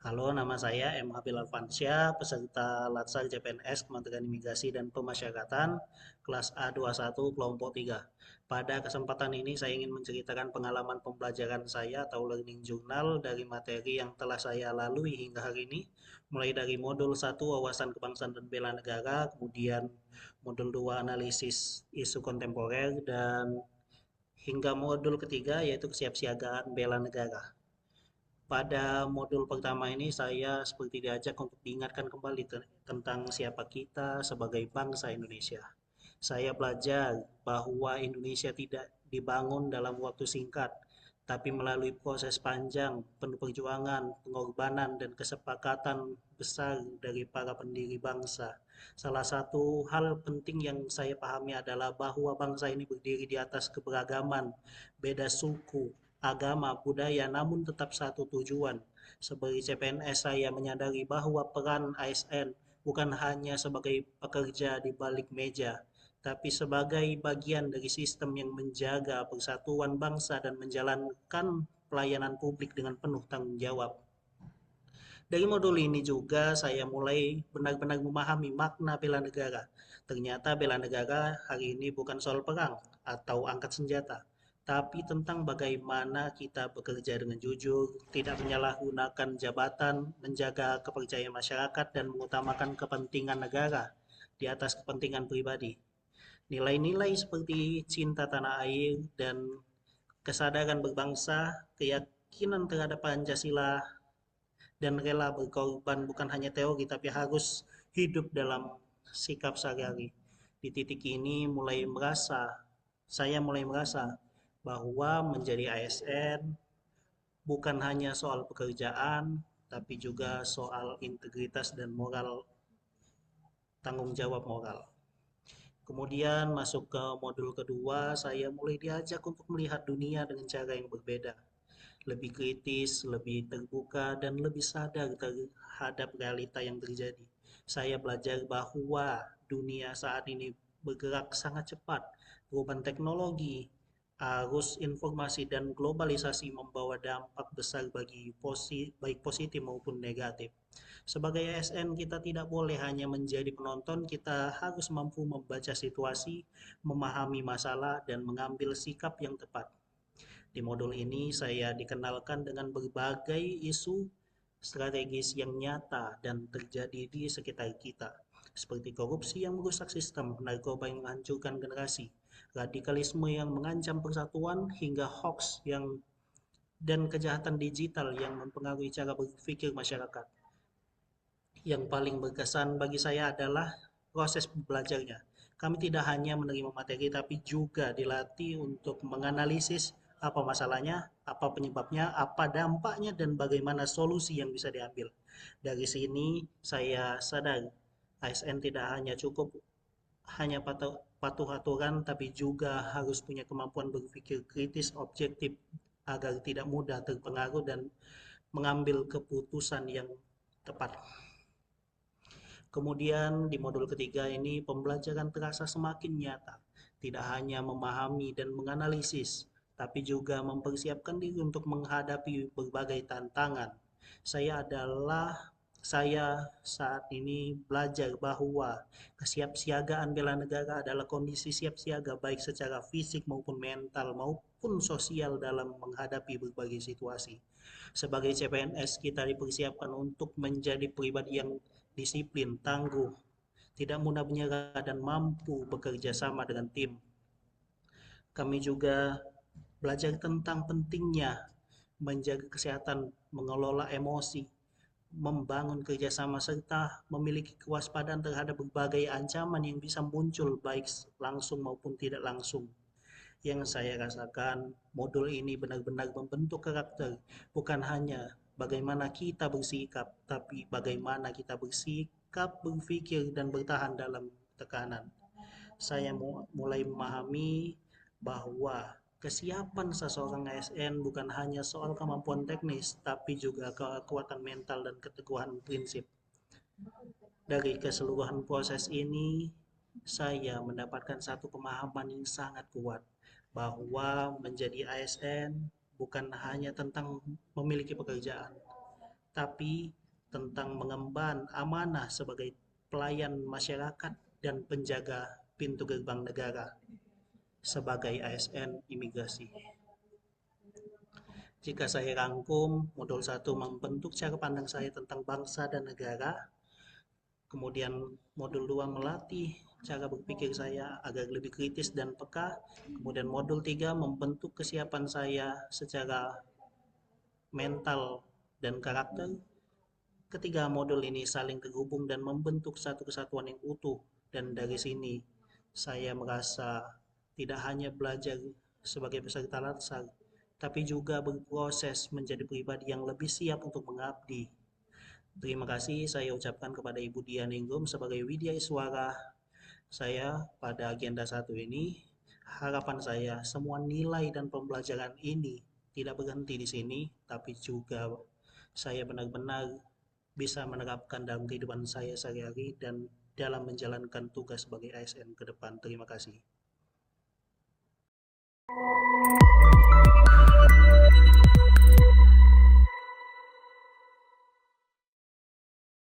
Halo, nama saya M. Habil Alfansyah, peserta Latsar CPNS Kementerian Imigrasi dan Pemasyarakatan, kelas A21 kelompok 3. Pada kesempatan ini saya ingin menceritakan pengalaman pembelajaran saya atau learning journal dari materi yang telah saya lalui hingga hari ini, mulai dari modul 1 wawasan kebangsaan dan bela negara, kemudian modul 2 analisis isu kontemporer, dan hingga modul ketiga yaitu kesiapsiagaan bela negara. Pada modul pertama ini saya seperti diajak untuk diingatkan kembali tentang siapa kita sebagai bangsa Indonesia. Saya belajar bahwa Indonesia tidak dibangun dalam waktu singkat, tapi melalui proses panjang, penuh perjuangan, pengorbanan, dan kesepakatan besar dari para pendiri bangsa. Salah satu hal penting yang saya pahami adalah bahwa bangsa ini berdiri di atas keberagaman, beda suku, agama, budaya, namun tetap satu tujuan. Sebagai CPNS, saya menyadari bahwa peran ASN bukan hanya sebagai pekerja di balik meja, tapi sebagai bagian dari sistem yang menjaga persatuan bangsa dan menjalankan pelayanan publik dengan penuh tanggung jawab. Dari modul ini juga saya mulai benar-benar memahami makna bela negara. Ternyata bela negara hari ini bukan soal perang atau angkat senjata, tapi tentang bagaimana kita bekerja dengan jujur, tidak menyalahgunakan jabatan, menjaga kepercayaan masyarakat, dan mengutamakan kepentingan negara di atas kepentingan pribadi. Nilai-nilai seperti cinta tanah air dan kesadaran berbangsa, keyakinan terhadap Pancasila, dan rela berkorban bukan hanya teori tapi harus hidup dalam sikap sehari-hari. Di titik ini saya mulai merasa bahwa menjadi ASN bukan hanya soal pekerjaan tapi juga soal integritas dan moral, tanggung jawab moral. Kemudian masuk ke modul kedua, saya mulai diajak untuk melihat dunia dengan cara yang berbeda, lebih kritis, lebih terbuka, dan lebih sadar terhadap realita yang terjadi. Saya belajar bahwa dunia saat ini bergerak sangat cepat. Perubahan teknologi, arus informasi, dan globalisasi membawa dampak besar bagi baik positif maupun negatif. Sebagai ASN, kita tidak boleh hanya menjadi penonton, kita harus mampu membaca situasi, memahami masalah, dan mengambil sikap yang tepat. Di modul ini saya dikenalkan dengan berbagai isu strategis yang nyata dan terjadi di sekitar kita, seperti korupsi yang merusak sistem, narkoba yang menghancurkan generasi, radikalisme yang mengancam persatuan, hingga hoax dan kejahatan digital yang mempengaruhi cara berpikir masyarakat. Yang paling berkesan bagi saya adalah proses belajarnya. Kami tidak hanya menerima materi, tapi juga dilatih untuk menganalisis apa masalahnya, apa penyebabnya, apa dampaknya, dan bagaimana solusi yang bisa diambil. Dari sini saya sadar ASN tidak hanya cukup hanya patuh aturan, tapi juga harus punya kemampuan berpikir kritis, objektif, agar tidak mudah terpengaruh dan mengambil keputusan yang tepat. Kemudian di modul ketiga ini pembelajaran terasa semakin nyata, tidak hanya memahami dan menganalisis, tapi juga mempersiapkan diri untuk menghadapi berbagai tantangan. Saya saat ini belajar bahwa kesiapsiagaan bela negara adalah kondisi siap siaga baik secara fisik maupun mental maupun sosial dalam menghadapi berbagai situasi. Sebagai CPNS, kita dipersiapkan untuk menjadi pribadi yang disiplin, tangguh, tidak mudah menyerah, dan mampu bekerja sama dengan tim. Kami juga belajar tentang pentingnya menjaga kesehatan, mengelola emosi, membangun kerjasama, serta memiliki kewaspadaan terhadap berbagai ancaman yang bisa muncul baik langsung maupun tidak langsung. Yang saya rasakan, modul ini benar-benar membentuk karakter, bukan hanya bagaimana kita bersikap, tapi bagaimana kita bersikap, berpikir, dan bertahan dalam tekanan. Saya mulai memahami bahwa kesiapan seseorang ASN bukan hanya soal kemampuan teknis, tapi juga kekuatan mental dan keteguhan prinsip. Dari keseluruhan proses ini, saya mendapatkan satu pemahaman yang sangat kuat bahwa menjadi ASN bukan hanya tentang memiliki pekerjaan, tapi tentang mengemban amanah sebagai pelayan masyarakat dan penjaga pintu gerbang negara sebagai ASN imigrasi. Jika saya rangkum, modul 1 membentuk cara pandang saya tentang bangsa dan negara, kemudian modul 2 melatih cara berpikir saya agar lebih kritis dan peka, kemudian modul 3 membentuk kesiapan saya secara mental dan karakter. Ketiga modul ini saling terhubung dan membentuk satu kesatuan yang utuh, dan dari sini saya merasa tidak hanya belajar sebagai peserta latsar, tapi juga berproses menjadi pribadi yang lebih siap untuk mengabdi. Terima kasih saya ucapkan kepada Ibu Dian Ingrum sebagai Widya Iswara saya pada agenda 1 ini. Harapan saya semua nilai dan pembelajaran ini tidak berhenti di sini, tapi juga saya benar-benar bisa menerapkan dalam kehidupan saya sehari-hari dan dalam menjalankan tugas sebagai ASN ke depan. Terima kasih.